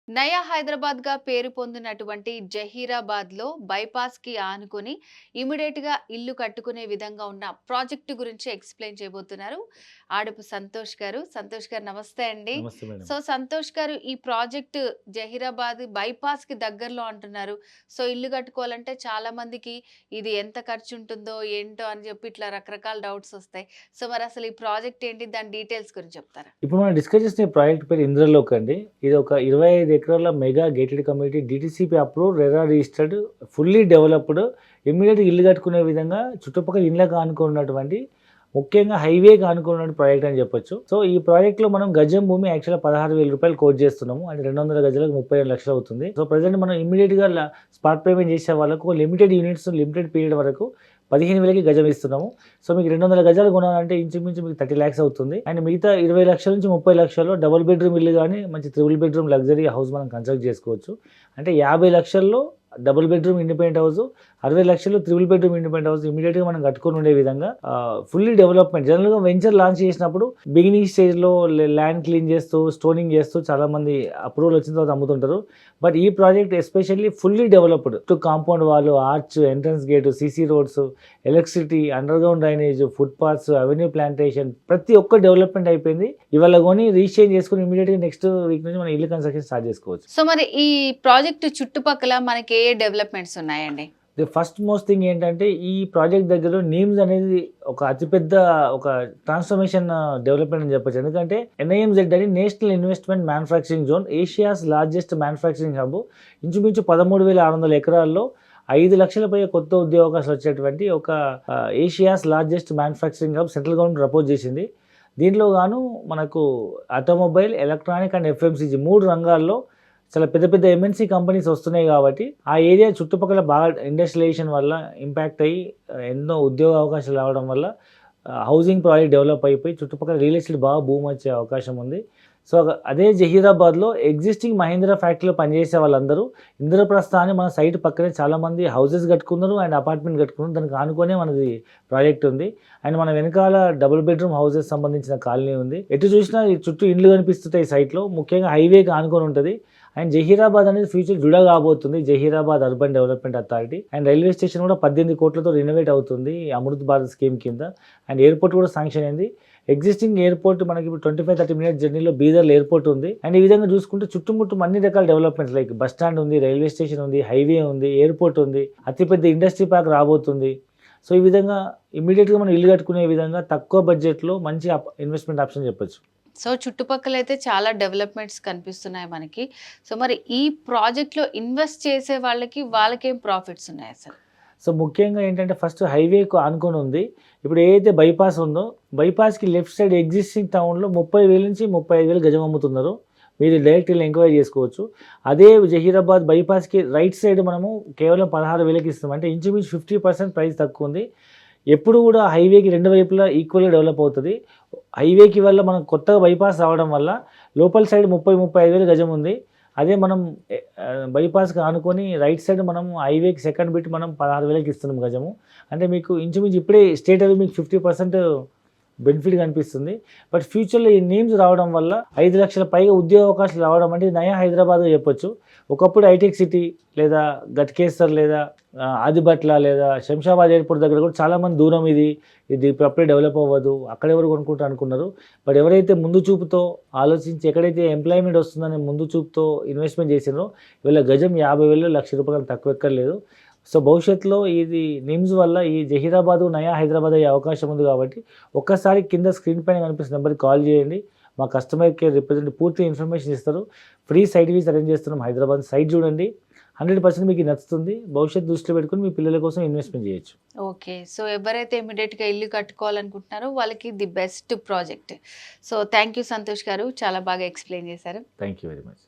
నయా హైదరాబాద్ గా పేరు పొందినటువంటి జహీరాబాద్ లో బైపాస్ కి ఆనుకొని ఇమీడియట్ గా ఇల్లు కట్టుకునే విధంగా ఉన్న ప్రాజెక్టు గురించి ఎక్స్ప్లెయిన్ చేయబోతున్నారు ఆడపు సంతోష్ గారు. సంతోష్ గారు నమస్తే అండి. నమస్తే మేడం. సో సంతోష్ గారు, ఈ ప్రాజెక్ట్ జహీరాబాద్ బైపాస్ కి దగ్గరలో అంటున్నారు. సో ఇల్లు కట్టుకోవాలంటే చాలా మందికి ఇది ఎంత ఖర్చు ఉంటుందో ఏంటో అని చెప్పి ఇట్లా రకరకాల డౌట్స్ వస్తాయి. సో మరి అసలు ఈ ప్రాజెక్ట్ ఏంటి, దాని డీటెయిల్స్ గురించి చెప్తారా? ఇప్పుడు మనం డిస్కస్ చేసిన ప్రాజెక్ట్ పేరు ఇంద్రలోక్ అండి. ఇది ఒక 25 ఎకరాల mega gated community DTCP approved, RERA registered, fully developed, ఇమ్మీడియట్‌గా ఇల్లు కట్టుకునే విధంగా చుట్టుపక్కల ఇళ్ళకి ఆనుకున్నటువంటి, ముఖ్యంగా హైవేకి ఆనుకున్న ప్రాజెక్ట్ అని చెప్పొచ్చు. సో ఈ ప్రాజెక్ట్‌లో మనం గజం భూమి యాక్చువల్‌గా రూ. 16,000 కోట్ చేస్తున్నాము. అంటే 200 గజాలకు 32 లక్షలు అవుతుంది. సో ప్రెజెంట్ మనం ఇమ్మీడియట్‌గా స్పాట్ పేమెంట్ చేసే వాళ్ళకు లిమిటెడ్ యూనిట్స్, లిమిటెడ్ పీరియడ్ వరకు 15,000కి గజం ఇస్తున్నాము. సో మీకు 200 గజాలు కొనాలంటే ఇంచుమించు మీకు 30 లాక్స్ అవుతుంది. అండ్ మిగతా 20 లక్షల నుంచి 30 లక్షల్లో డబుల్ బెడ్రూమ్ ఇల్లు గానీ, మంచి త్రిబుల్ బెడ్రూమ్ లగ్జరీ హౌస్ మనం కన్స్ట్రక్ట్ చేసుకోవచ్చు. అంటే 50 లక్షల్లో డబుల్ బెడ్రూమ్ ఇండిపెండెంట్ హౌస్, 60 లక్షలు త్రిబుల్ బెడ్రూమ్ ఇండిపెండెంట్ హౌస్ ఇమీడియట్‌గా మనం కట్టుకొని ఉండే విధంగా ఫుల్లీ డెవలప్‌మెంట్. జనరల్‌గా వెంచర్ లాంచ్ చేసినప్పుడు బిగినింగ్ స్టేజ్‌లో ల్యాండ్ క్లీన్ చేస్తూ, స్టోనింగ్ చేస్తూ చాలామంది అప్రూవల్ వచ్చిన తర్వాత అమ్ముతుంటారు. బట్ ఈ ప్రాజెక్ట్ ఎస్పెషల్లీ ఫుల్లీ డెవలప్డ్. చుట్టూ compound wall, arch, entrance gate, CC roads, electricity, underground drainage, foot paths, avenue plantation ప్రతి ఒక్క డెవలప్‌మెంట్ అయిపోయింది. ఇవాళ కొని రిజిస్ట్రేషన్ చేసుకొని ఇమీడియట్‌గా నెక్స్ట్ వీక్ నుంచి మనం ఇల్లు కన్స్ట్రక్షన్ స్టార్ట్ చేసుకోవచ్చు. సో మరి ఈ ప్రాజెక్ట్ చుట్టుపక్కల మనకి ఏ డెవలప్మెంట్స్ ఉన్నాయండి? ది ఫస్ట్ మోస్ట్ థింగ్ ఏంటంటే, ఈ ప్రాజెక్ట్ దగ్గరలో నీమ్స్ అనేది ఒక అతిపెద్ద ఒక ట్రాన్స్ఫర్మేషన్ డెవలప్మెంట్ అని చెప్పొచ్చు. ఎందుకంటే ఎన్ఐఎంజెడ్ అని national investment manufacturing zone, Asia's largest manufacturing hub. ఇంచుమించు 13,600 ఎకరాల్లో 5 లక్షల పై కొత్త ఉద్యోగాలు వచ్చేటువంటి ఒక Asia's largest manufacturing hub central government propose చేసింది. దీంట్లో గాను మనకు ఆటోమొబైల్, ఎలక్ట్రానిక్ అండ్ ఎఫ్ఎంసీజీ 3 రంగాల్లో చాలా పెద్ద పెద్ద ఎంఎన్సీ కంపెనీస్ వస్తున్నాయి కాబట్టి, ఆ ఏరియా చుట్టుపక్కల బాగా ఇండస్ట్రియలైజేషన్ వల్ల ఇంపాక్ట్ అయ్యి ఎన్నో ఉద్యోగ అవకాశాలు రావడం వల్ల హౌసింగ్ ప్రాజెక్ట్ డెవలప్ అయిపోయి చుట్టుపక్కల రియల్ ఎస్టేట్ బాగా బూమ్ వచ్చే అవకాశం ఉంది. సో అదే జహీరాబాద్లో ఎగ్జిస్టింగ్ మహీంద్రా ఫ్యాక్టరీలో పనిచేసే వాళ్ళందరూ ఇంద్రప్రస్థ అని మన సైట్ పక్కనే చాలామంది హౌసెస్ కట్టుకున్నారు అండ్ అపార్ట్మెంట్ కట్టుకున్నారు. దానికి ఆనుకునే మనది ప్రాజెక్ట్ ఉంది. అండ్ మన వెనకాల డబుల్ బెడ్రూమ్ హౌసెస్ సంబంధించిన కాలనీ ఉంది. ఎటు చూసినా చుట్టూ ఇండ్లు కనిపిస్తుంటాయి సైట్లో. ముఖ్యంగా హైవేకి ఆనుకొని ఉంటుంది. అండ్ జహీరాబాద్ అనేది ఫ్యూచర్ జుడా కాబోతుంది. Zaheerabad urban development authority and railway station కూడా 18 కోట్లతో రినోవేట్ అవుతుంది అమృత్ భారత్ స్కీమ్ కింద. అండ్ ఎయిర్పోర్ట్ కూడా శాంక్షన్ అయింది. ఎగ్జిస్టింగ్ ఎయిర్పోర్ట్ మనకి ఇప్పుడు 25-30 మినిట్స్ జర్నీలో బీదర్లో ఎయిర్పోర్ట్ ఉంది. అండ్ ఈ విధంగా చూసుకుంటే చుట్టుముట్టు అన్ని రకాల డెవలప్మెంట్స్ లైక్ బస్ స్టాండ్ ఉంది, రైల్వే స్టేషన్ ఉంది, హైవే ఉంది, ఎయిర్పోర్ట్ ఉంది, అతిపెద్ద ఇండస్ట్రీ పార్క్ రాబోతుంది. సో ఈ విధంగా ఇమీడియట్గా మనం ఇల్లు కట్టుకునే విధంగా తక్కువ బడ్జెట్లో మంచి ఇన్వెస్ట్మెంట్ ఆప్షన్ చెప్పొచ్చు. సో చుట్టుపక్కల అయితే చాలా డెవలప్మెంట్స్ కనిపిస్తున్నాయి మనకి. సో మరి ఈ ప్రాజెక్ట్‌లో ఇన్వెస్ట్ చేసే వాళ్ళకేం ప్రాఫిట్స్ ఉన్నాయి అసలు? సో ముఖ్యంగా ఏంటంటే ఫస్ట్ హైవేకు ఆనుకొని ఉంది. ఇప్పుడు ఏదైతే బైపాస్ ఉందో, బైపాస్‌కి లెఫ్ట్ సైడ్ ఎగ్జిస్టింగ్ టౌన్‌లో 30,000 నుంచి 35,000 గజం అమ్ముతున్నారు. మీరు డైరెక్ట్ వెళ్ళి ఎంక్వైరీ చేసుకోవచ్చు. అదే జహీరాబాద్ బైపాస్‌కి రైట్ సైడ్ మనము కేవలం 16,000కి ఇస్తున్నాం. అంటే ఇంచుమించు 50% ప్రైస్ తక్కువ ఉంది. ఎప్పుడు కూడా హైవేకి 2 వైపులా ఈక్వల్‌గా డెవలప్ అవుతది. హైవేకి వల్ల మనం కొత్తగా బైపాస్ రావడం వల్ల లోపల సైడ్ 35,000 గజం ఉంది. అదే మనం బైపాస్‌కి ఆనుకొని రైట్ సైడ్ మనం హైవేకి సెకండ్ బిట్ మనం 16,000కి ఇస్తున్నాం గజము. అంటే మీకు ఇంచుమించు ఇప్పుడే స్టేట్ అది మీకు 50% బెనిఫిట్ కనిపిస్తుంది. బట్ ఫ్యూచర్‌లో ఈ నేమ్స్ రావడం వల్ల 5 లక్షల పైగా ఉద్యోగ అవకాశాలు రావడం అంటే నయా హైదరాబాద్‌గా చెప్పొచ్చు. ఒకప్పుడు హైటెక్ సిటీ లేదా గట్కేసర్ లేదా ఆదిబట్ల లేదా శంషాబాద్ ఎయిర్పోర్ట్ దగ్గర కూడా చాలామంది దూరం ఇది ఇప్పుడు అప్పుడే డెవలప్ అవ్వదు, అక్కడెవరు కొనుక్కుంటారు అనుకున్నారు. బట్ ఎవరైతే ముందు చూపుతో ఆలోచించి ఎక్కడైతే ఎంప్లాయ్మెంట్ వస్తుందని ముందు చూపుతో ఇన్వెస్ట్మెంట్ చేసినారో ఇవాళ గజం 50,000 1,00,000 తక్కువ ఎక్కర్లేదు. సో భవిష్యత్తులో ఇది నిమ్స్ వల్ల ఈ జహీరాబాదు నయా హైదరాబాద్ అయ్యే అవకాశం ఉంది కాబట్టి ఒక్కసారి కింద స్క్రీన్ పైన కనిపిస్తున్న నెంబర్కి కాల్ చేయండి. మా కస్టమర్ కేర్ రిప్రజెంటేటివ్ పూర్తి ఇన్ఫర్మేషన్ ఇస్తారు. ఫ్రీ సైట్ విజిట్ అరేంజ్ చేస్తున్నాం. హైదరాబాద్ సైట్ చూడండి, 100% మీకు నచ్చుతుంది. భవిష్యత్తు దృష్టిలో పెట్టుకొని మీ పిల్లల కోసం ఇన్వెస్ట్మెంట్ చేయొచ్చు. ఓకే. సో ఎవరైతే ఇమ్మీడియేట్‌గా ఇల్లు కట్టుకోవాలనుకుంటున్నారో వాళ్ళకి the best project. So thank you Santosh గారు. చాలా బాగా ఎక్స్‌ప్లెయిన్ చేశారు. Thank you very much.